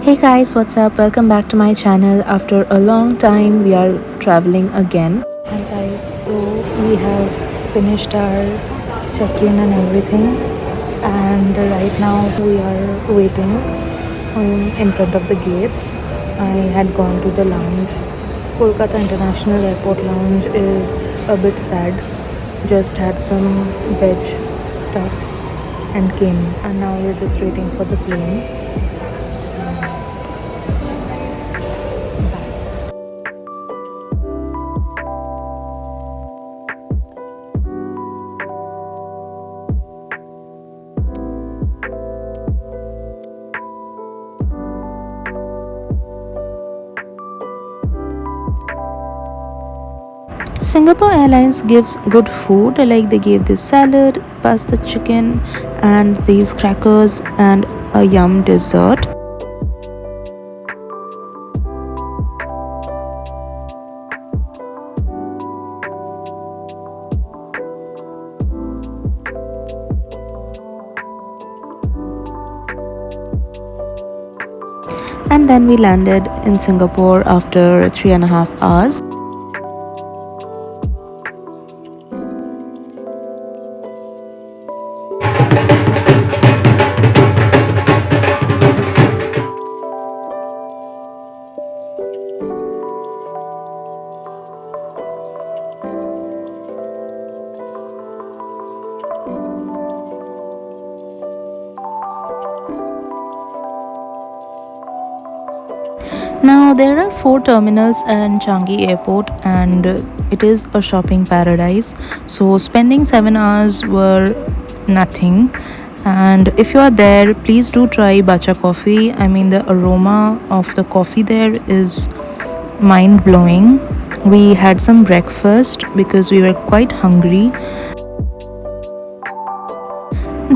Hey guys, what's up? Welcome back to my channel. After a long time, we are traveling again. Hi guys, so we have finished our check-in and everything, and right now we are waiting in front of the gates. I had gone to the lounge. Kolkata International Airport lounge is a bit sad. Just had some veg stuff and came, and now we're just waiting for the plane. Singapore Airlines gives good food, like they gave this salad, pasta chicken, and these crackers and a yum dessert. And then we landed in Singapore after 3.5 hours. Now there are 4 terminals in Changi Airport, and it is a shopping paradise. So spending 7 hours were nothing. And if you are there, please do try Bacha coffee. I mean, the aroma of the coffee there is mind blowing. We had some breakfast because we were quite hungry.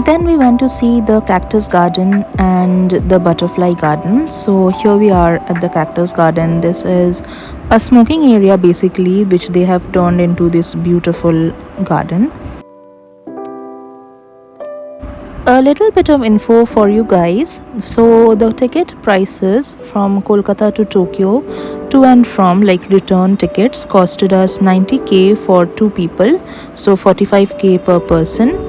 Then we went to see the cactus garden and the butterfly garden. So here we are at the cactus garden. This is a smoking area basically, which they have turned into this beautiful garden. A little bit of info for you guys. So the ticket prices from Kolkata to Tokyo to and from, like return tickets, costed us 90k for 2 people, so 45k per person.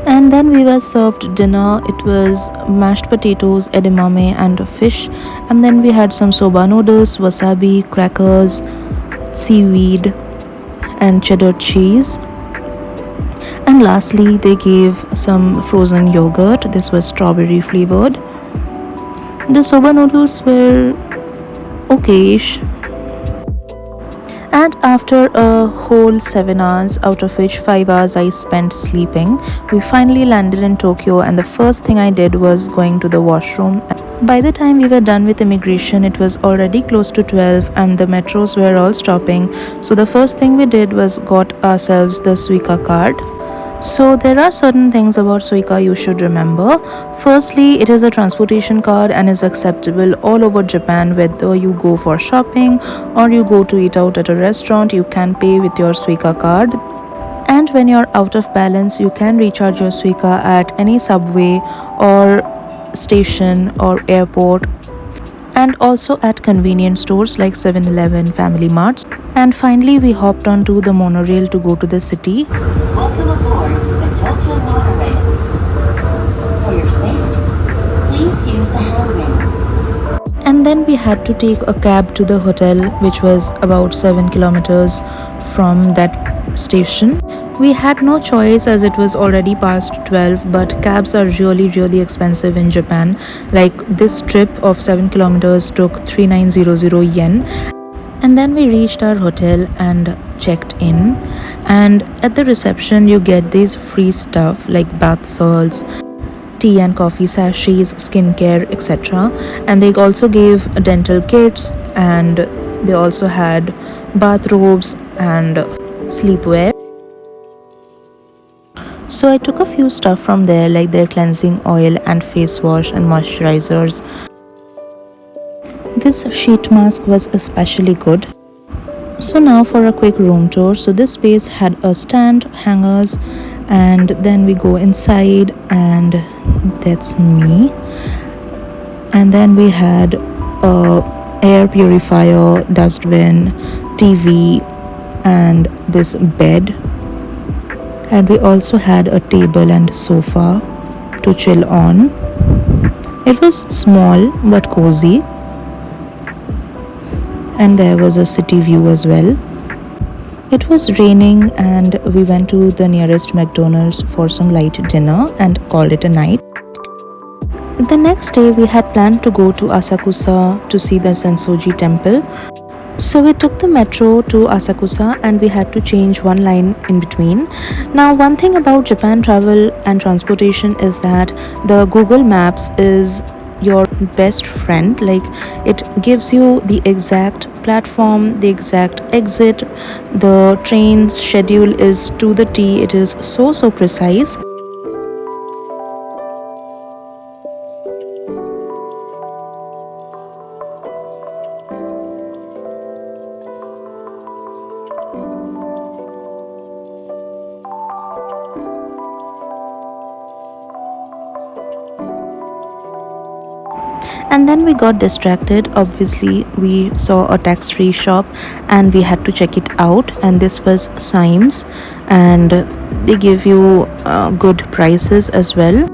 And then we were served dinner. It was mashed potatoes, edamame, and a fish. And then we had some soba noodles, wasabi, crackers, seaweed, and cheddar cheese. And lastly, they gave some frozen yogurt. This was strawberry flavored. The soba noodles were okayish. And after a whole 7 hours, out of which 5 hours I spent sleeping, we finally landed in Tokyo, and the first thing I did was going to the washroom. By the time we were done with immigration, it was already close to 12 and the metros were all stopping. So the first thing we did was got ourselves the Suica card. So there are certain things about Suica you should remember. Firstly, it is a transportation card and is acceptable all over Japan. Whether you go for shopping or you go to eat out at a restaurant, you can pay with your Suica card. And when you're out of balance, you can recharge your Suica at any subway or station or airport, and also at convenience stores like 7-Eleven, Family Marts. And finally, we hopped onto the monorail to go to the city. Welcome aboard the Tokyo Monorail. For your safety, please use the handrails. And then we had to take a cab to the hotel, which was about 7 kilometers from that station. We had no choice as it was already past 12, but cabs are really expensive in Japan. Like this trip of 7 kilometers took 3900 yen. And then we reached our hotel and checked in. And at the reception, you get these free stuff like bath salts, tea and coffee sachets, skincare, etc. And they also gave dental kits, and they also had bathrobes and sleepwear. So I took a few stuff from there like their cleansing oil and face wash and moisturizers. This sheet mask was especially good. So now for a quick room tour. So this space had a stand, hangers, and then we go inside, and that's me. And then we had a air purifier, dustbin, TV, and this bed. And we also had a table and sofa to chill on. It was small but cozy, and there was a city view as well. It was raining, and we went to the nearest McDonald's for some light dinner and called it a night. The next day, we had planned to go to Asakusa to see the Sensoji Temple. So we took the metro to Asakusa and we had to change one line in between. Now, one thing about Japan travel and transportation is that the Google Maps is your best friend. Like, it gives you the exact platform, the exact exit, the train schedule is to the T. It is so precise. And then we got distracted. Obviously, we saw a tax free shop and we had to check it out. And this was Symes, and they give you good prices as well.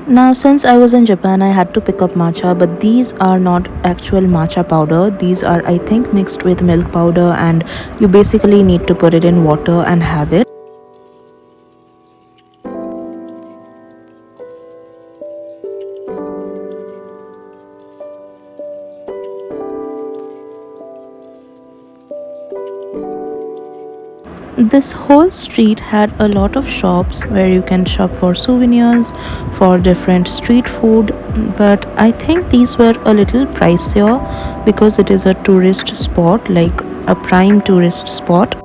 Now, since I was in Japan, I had to pick up matcha, but these are not actual matcha powder. These are, I think, mixed with milk powder, and you basically need to put it in water and have it. This whole street had a lot of shops where you can shop for souvenirs, for different street food, but I think these were a little pricier because it is a tourist spot, like a prime tourist spot.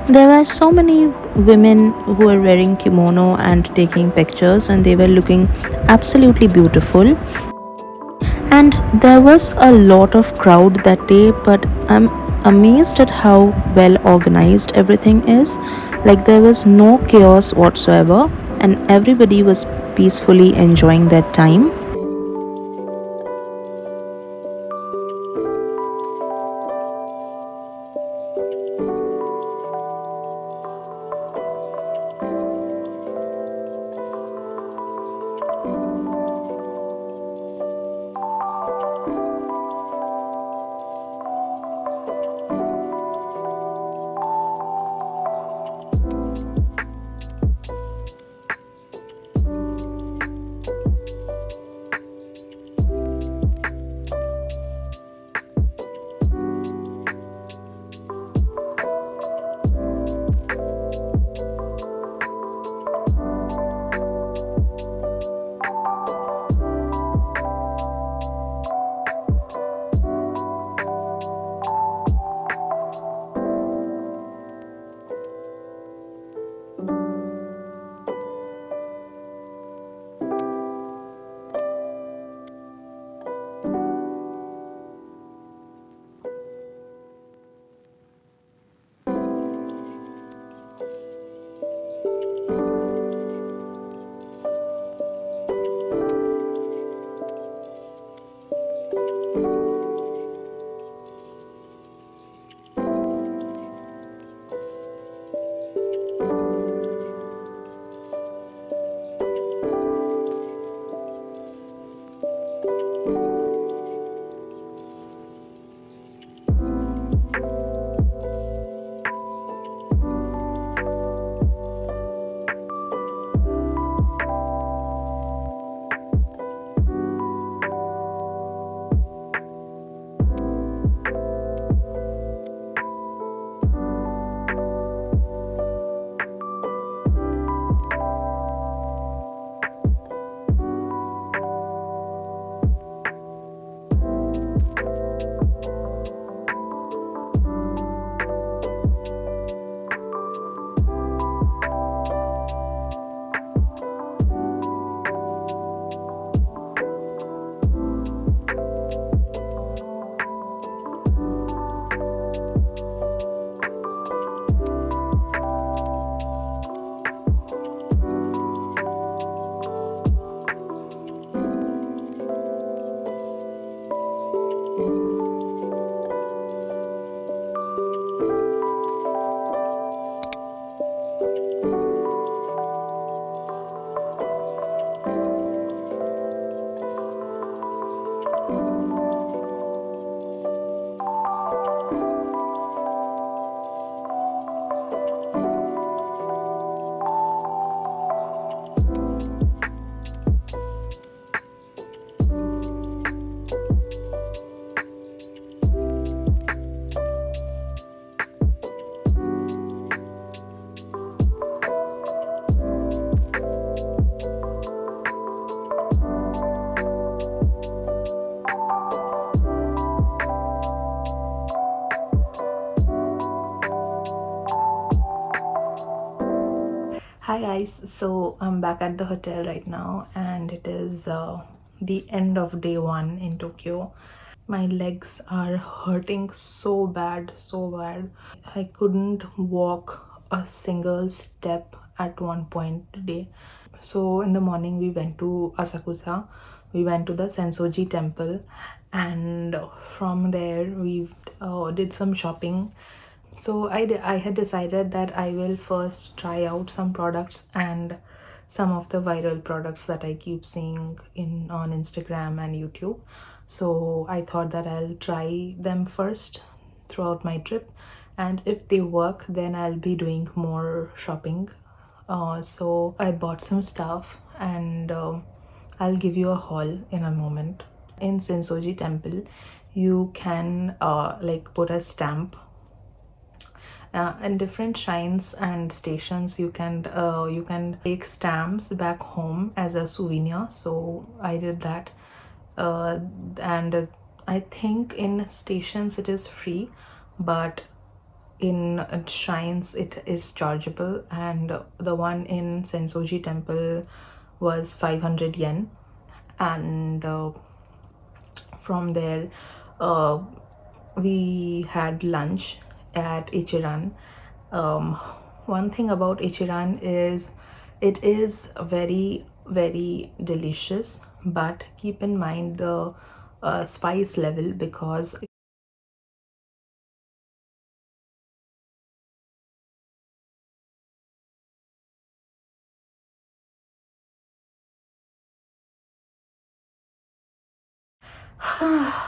There were so many women who were wearing kimono and taking pictures, and they were looking absolutely beautiful. And there was a lot of crowd that day, but I'm amazed at how well organized everything is. Like, there was no chaos whatsoever, and everybody was peacefully enjoying their time. guys, so I'm back at the hotel right now, and it is the end of day one in Tokyo. My legs are hurting so bad, so bad. I couldn't walk a single step at one point today. So in the morning we went to Asakusa, we went to the Sensoji Temple, and from there we did some shopping. So I had decided that I will first try out some products and some of the viral products that I keep seeing in on Instagram and YouTube. So I thought that I'll try them first throughout my trip, and if they work then I'll be doing more shopping. So I bought some stuff, and I'll give you a haul in a moment. In Sensoji Temple you can like put a stamp. In different shrines and stations you can take stamps back home as a souvenir, so I did that. And I think in stations it is free, but in shrines it is chargeable, and the one in Sensoji Temple was 500 yen. And from there uh, we had lunch at Ichiran. Um, One thing about Ichiran is it is very, very delicious, but keep in mind the spice level, because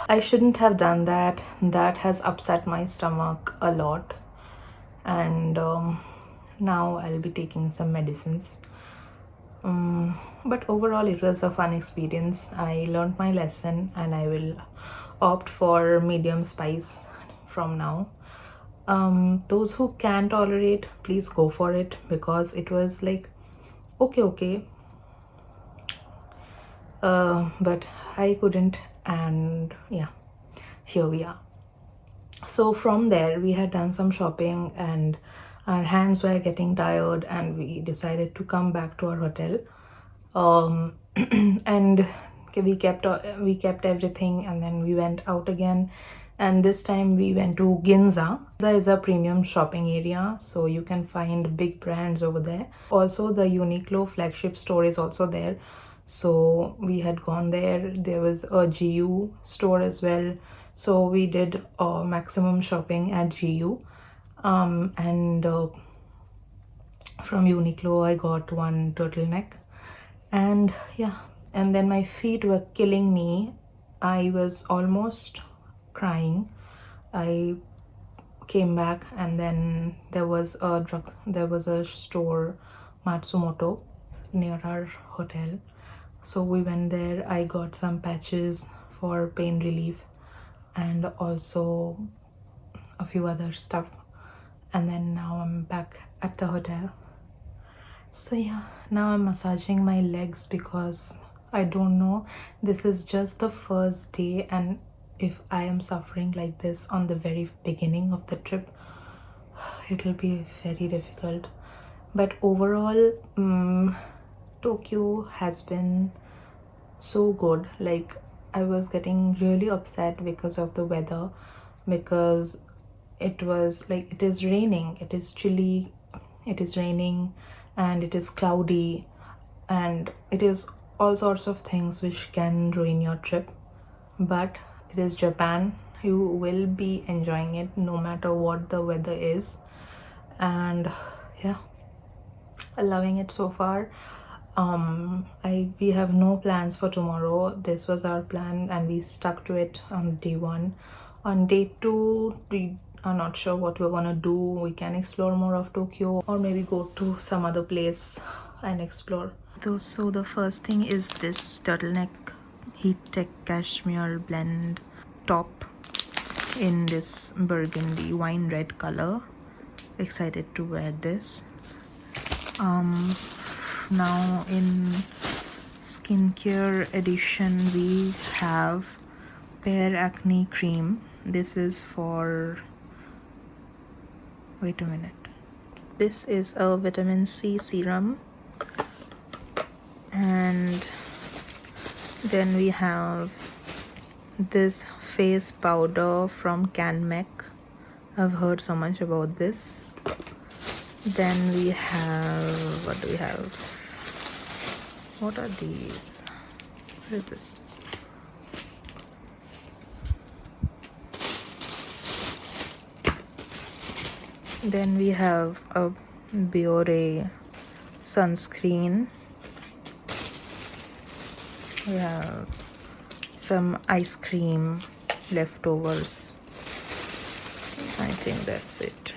I shouldn't have done that. That has upset my stomach a lot, and now I'll be taking some medicines. But overall, it was a fun experience. I learned my lesson, and I will opt for medium spice from now. Those who can tolerate, please go for it, because it was like okay, okay, but I couldn't, and yeah, here we are. So from there we had done some shopping, and our hands were getting tired, and we decided to come back to our hotel. And we kept everything, and then we went out again, and this time we went to Ginza. Ginza is a premium shopping area, so you can find big brands over there. Also the Uniqlo flagship store is also there, so we had gone there. There was a GU store as well, so we did maximum shopping at GU. And from Uniqlo I got one turtleneck, and yeah, and then my feet were killing me. I was almost crying. I came back, and then there was a store, Matsumoto, near our hotel, so we went there. I got some patches for pain relief, and also a few other stuff, and then now I'm back at the hotel. So yeah, now I'm massaging my legs, because I don't know, this is just the first day, and if I am suffering like this on the very beginning of the trip, it'll be very difficult. But overall, Tokyo has been so good. Like, I was getting really upset because of the weather, because it was like, it is raining, it is chilly, it is raining, and it is cloudy, and it is all sorts of things which can ruin your trip. But it is Japan, you will be enjoying it no matter what the weather is. And yeah, loving it so far. I we have no plans for tomorrow. This was our plan, and we stuck to it on day one. On day two, we are not sure what we're gonna do. We can explore more of Tokyo, or maybe go to some other place and explore. So the first thing is this turtleneck heat tech cashmere blend top in this burgundy wine red color. Excited to wear this. Now in skincare edition we have Pear Acne Cream. This is for, wait a minute, this is a vitamin C serum, And then we have this face powder from Canmec. I've heard so much about this. Then we have, what do we have? What are these? What is this? Then we have a Biore sunscreen. We have some ice cream leftovers. I think that's it.